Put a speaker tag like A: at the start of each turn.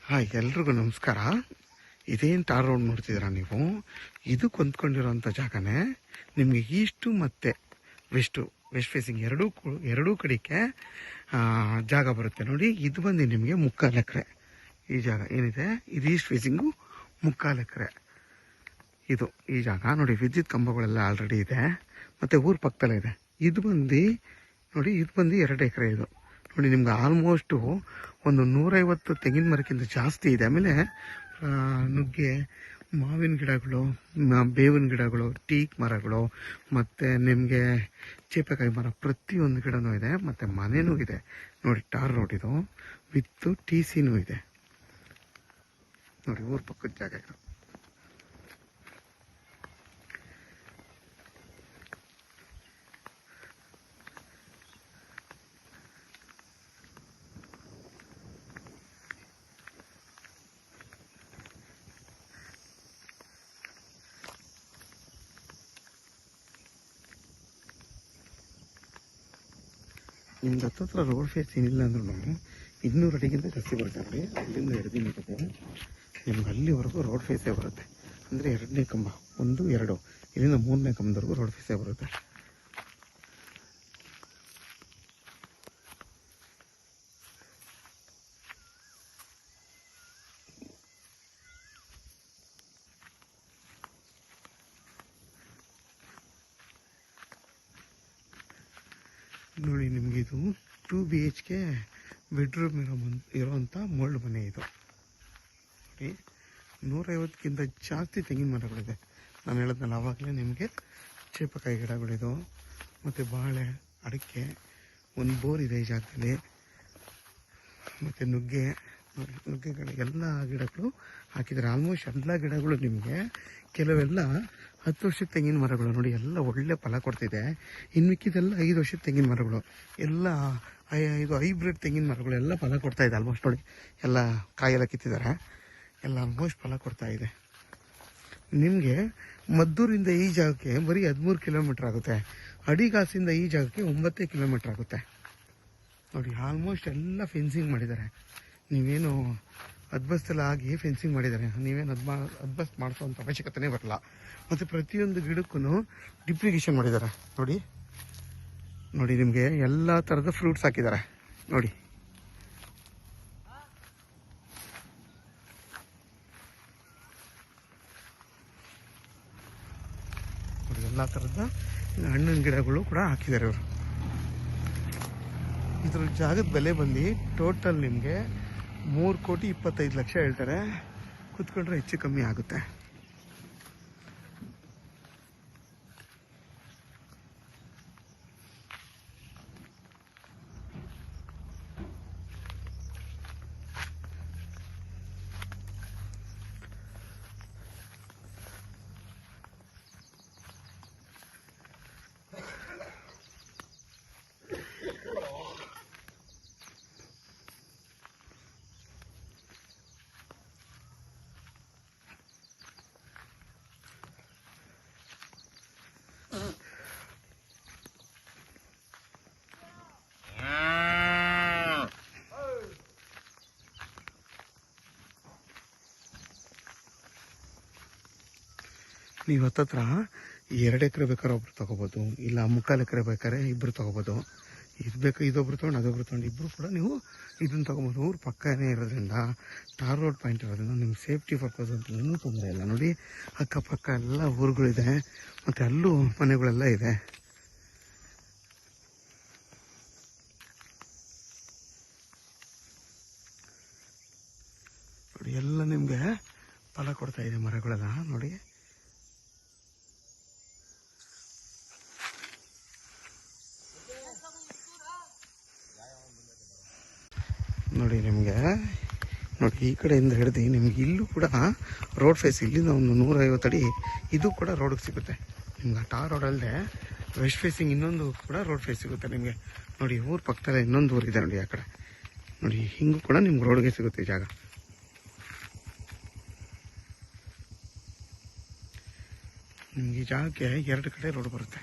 A: Hi, ಎಲ್ರಿಗೂ ನಮಸ್ಕಾರ. ಇದೇನು ಟಾರ್ ರೋಡ್ ನೋಡ್ತಿದ್ದೀರಾ ನೀವು? ಇದು ಕೊಂದ್ಕೊಂಡಿರೋಂಥ ಜಾಗನೇ. ನಿಮಗೆ ಈಸ್ಟು ಮತ್ತು ವೆಸ್ಟ್ ಫೇಸಿಂಗ್ ಎರಡೂ ಕಡೆಗೆ ಜಾಗ ಬರುತ್ತೆ ನೋಡಿ. ಇದು ಬಂದು ನಿಮಗೆ 3/4 ಎಕರೆ. ಈ ಜಾಗ ಏನಿದೆ ಇದು ಈಸ್ಟ್ ಫೇಸಿಂಗು 3/4 ಎಕರೆ. ಈ ಜಾಗ ನೋಡಿ, ವಿದ್ಯುತ್ ಕಂಬಗಳೆಲ್ಲ ಆಲ್ರೆಡಿ ಇದೆ ಮತ್ತು ಊರ ಪಕ್ಕದಲ್ಲೇ ಇದೆ. ಇದು ಬಂದು ನೋಡಿ, ಇದು ಬಂದು 2 ಎಕರೆ. ಇದು ನೋಡಿ, ನಿಮ್ಗೆ ಆಲ್ಮೋಸ್ಟು ಒಂದು 150 ತೆಂಗಿನ ಮರಕ್ಕಿಂತ ಜಾಸ್ತಿ ಇದೆ. ಆಮೇಲೆ ನುಗ್ಗೆ, ಮಾವಿನ ಗಿಡಗಳು, ಬೇವಿನ ಗಿಡಗಳು, ಟೀಕ್ ಮರಗಳು, ಮತ್ತು ನಿಮಗೆ ಚೇಪೆಕಾಯಿ ಮರ, ಪ್ರತಿಯೊಂದು ಗಿಡನೂ ಇದೆ. ಮತ್ತು ಮನೆಯೂ ಇದೆ ನೋಡಿ. ಟಾರ್ ರೋಡ್ ಇದು ವಿತ್ TCನೂ ಇದೆ ನೋಡಿ. ಊರ ಪಕ್ಕದ ಜಾಗ ಇದು. ನಿಮ್ಗೆ ಹತ್ತತ್ರ ರೋಡ್ ಫೇಸ್ ಏನಿಲ್ಲ ಅಂದ್ರೂ 200 ಅಡಿಗಿಂತ ಜಾಸ್ತಿ ಬರುತ್ತೆ ನೋಡಿ. ಅಲ್ಲಿಂದ ಹಿಡಿದಿನ ನಿಮ್ಗೆ ಅಲ್ಲಿವರೆಗೂ ರೋಡ್ ಫೇಸೇ ಬರುತ್ತೆ. ಅಂದರೆ 2ನೇ ಕಂಬ, 1, 2, ಇಲ್ಲಿಂದ 3ನೇ ಕಂಬದವರೆಗೂ ರೋಡ್ ಫೇಸೇ ಬರುತ್ತೆ. ನೋಡಿ, ನಿಮಗೆ ಇದು 2 BHK ಬೆಡ್ರೂಮ್ ಇರೋಂಥ ಮರಳು ಮನೆ. ಇದು ನೋಡಿ, 150ಕ್ಕಿಂತ ಜಾಸ್ತಿ ತೆಂಗಿನ ಮರಗಳಿದೆ. ನಾನು ಹೇಳಿದ್ನಲ್ಲ ಆವಾಗಲೇ ನಿಮಗೆ. ಚೇಪಕಾಯಿ ಗಿಡಗಳಿದು ಮತ್ತು ಬಾಳೆ, ಅಡಿಕೆ, ಒಂದು ಬೋರ್ ಇದೆ ಈ ಜಾಗದಲ್ಲಿ. ಮತ್ತು ನುಗ್ಗೆಗಳು ಎಲ್ಲ ಗಿಡಗಳು ಹಾಕಿದ್ದಾರೆ. ಆಲ್ಮೋಸ್ಟ್ ಎಲ್ಲ ಗಿಡಗಳು ನಿಮಗೆ ಕೆಲವೆಲ್ಲ 10 ವರ್ಷದ ತೆಂಗಿನ ಮರಗಳು ನೋಡಿ. ಎಲ್ಲ ಒಳ್ಳೆ ಫಲ ಕೊಡ್ತಿದೆ. ಇನ್ನು ಮಿಕ್ಕಿದೆಲ್ಲ 5 ವರ್ಷದ ತೆಂಗಿನ ಮರಗಳು, ಎಲ್ಲ ಇದು ಹೈಬ್ರಿಡ್ ತೆಂಗಿನ ಮರಗಳು ಎಲ್ಲ ಫಲ ಕೊಡ್ತಾ ಇದೆ. ಆಲ್ಮೋಸ್ಟ್ ನೋಡಿ, ಎಲ್ಲ ಕಾಯೆಲ್ಲ ಕಿತ್ತಿದ್ದಾರೆ. ಎಲ್ಲ ಆಲ್ಮೋಸ್ಟ್ ಫಲ ಕೊಡ್ತಾ ಇದೆ. ನಿಮಗೆ ಮದ್ದೂರಿಂದ ಈ ಜಾಗಕ್ಕೆ ಬರೀ 13 ಕಿಲೋಮೀಟ್ರ್ ಆಗುತ್ತೆ. ಅಡಿಗಾಸಿಂದ ಈ ಜಾಗಕ್ಕೆ 9 ಕಿಲೋಮೀಟ್ರ್ ಆಗುತ್ತೆ ನೋಡಿ. ಆಲ್ಮೋಸ್ಟ್ ಎಲ್ಲ ಫೆನ್ಸಿಂಗ್ ಮಾಡಿದ್ದಾರೆ. ನೀವೇನು ಅದ್ಬಸ್ತೆಲ್ಲ ಆಗಿ ಫೆನ್ಸಿಂಗ್ ಮಾಡಿದ್ದಾರೆ. ನೀವೇನು ಅದ್ಬಸ್ತ್ ಮಾಡಿಸೋವಂಥ ಅವಶ್ಯಕತೆನೇ ಬರಲ್ಲ. ಮತ್ತು ಪ್ರತಿಯೊಂದು ಗಿಡಕ್ಕೂ ಡಿಪ್ರಿಗೇಷನ್ ಮಾಡಿದ್ದಾರೆ ನೋಡಿ. ನಿಮಗೆ ಎಲ್ಲ ಥರದ ಫ್ರೂಟ್ಸ್ ಹಾಕಿದ್ದಾರೆ ನೋಡಿ. ಎಲ್ಲ ಥರದ ಹಣ್ಣಿನ ಗಿಡಗಳು ಕೂಡ ಹಾಕಿದ್ದಾರೆ ಇವರು. ಇದ್ರ ಜಾಗದ ಬೆಲೆ ಬಂದು ಟೋಟಲ್ ನಿಮಗೆ 3,25,00,000 ಹೇಳ್ತಾರೆ. ಕೂತ್ಕೊಂಡ್ರೆ ಹೆಚ್ಚು ಕಮ್ಮಿ ಆಗುತ್ತೆ. ನೀವು ಹತ್ತತ್ರ 2 ಎಕರೆ ಬೇಕಾದ್ರೆ ಒಬ್ರು ತೊಗೋಬೋದು, ಇಲ್ಲ 3/4 ಎಕರೆ ಬೇಕಾದ್ರೆ ಇಬ್ಬರು ತೊಗೋಬೋದು. ಇದು ಬೇಕು ಇದೊಬ್ರು ತೊಗೊಂಡು ಅದೊಬ್ರು ತೊಗೊಂಡು ಇಬ್ಬರು ಕೂಡ ನೀವು ಇದನ್ನು ತೊಗೋಬೋದು. ಊರು ಪಕ್ಕನೇ ಇರೋದ್ರಿಂದ, ಟಾರ್ ರೋಡ್ ಪಾಯಿಂಟ್ ಇರೋದ್ರಿಂದ ನಿಮ್ಗೆ ಸೇಫ್ಟಿ ಪರ್ಪಸ್ ಅಂತ ಏನೂ ತೊಂದರೆ ಇಲ್ಲ ನೋಡಿ. ಅಕ್ಕಪಕ್ಕ ಎಲ್ಲ ಊರುಗಳಿದೆ ಮತ್ತು ಅಲ್ಲೂ ಮನೆಗಳೆಲ್ಲ ಇದೆ ನೋಡಿ. ಎಲ್ಲ ನಿಮಗೆ ಫಲ ಕೊಡ್ತಾ ಇದೆ ಮರಗಳೆಲ್ಲ ನೋಡಿ. ನಿಮಗೆ ನೋಡಿ, ಈ ಕಡೆಯಿಂದ ಹಿಡಿದು ನಿಮ್ಗೆ ಇಲ್ಲೂ ಕೂಡ ರೋಡ್ ಫೇಸ್, ಇಲ್ಲಿಂದ ಒಂದು 150 ಅಡಿ ಇದು ಕೂಡ ರೋಡಿಗೆ ಸಿಗುತ್ತೆ ನಿಮ್ಗೆ. ಟಾರ್ ರೋಡ್ ಅಲ್ಲದೆ ವೆಸ್ಟ್ ಫೇಸಿಂಗ್ ಇನ್ನೊಂದು ಕೂಡ ರೋಡ್ ಫೇಸ್ ಸಿಗುತ್ತೆ ನಿಮಗೆ ನೋಡಿ. ಊರ ಪಕ್ಕದಲ್ಲೇ ಇನ್ನೊಂದು ಊರಿದೆ ನೋಡಿ. ಆ ಕಡೆ ನೋಡಿ, ಹಿಂಗೂ ಕೂಡ ನಿಮ್ಗೆ ರೋಡ್ಗೆ ಸಿಗುತ್ತೆ ಈ ಜಾಗ. ನಿಮ್ಗೆ ಈ ಜಾಗಕ್ಕೆ 2 ಕಡೆ ರೋಡ್ ಬರುತ್ತೆ.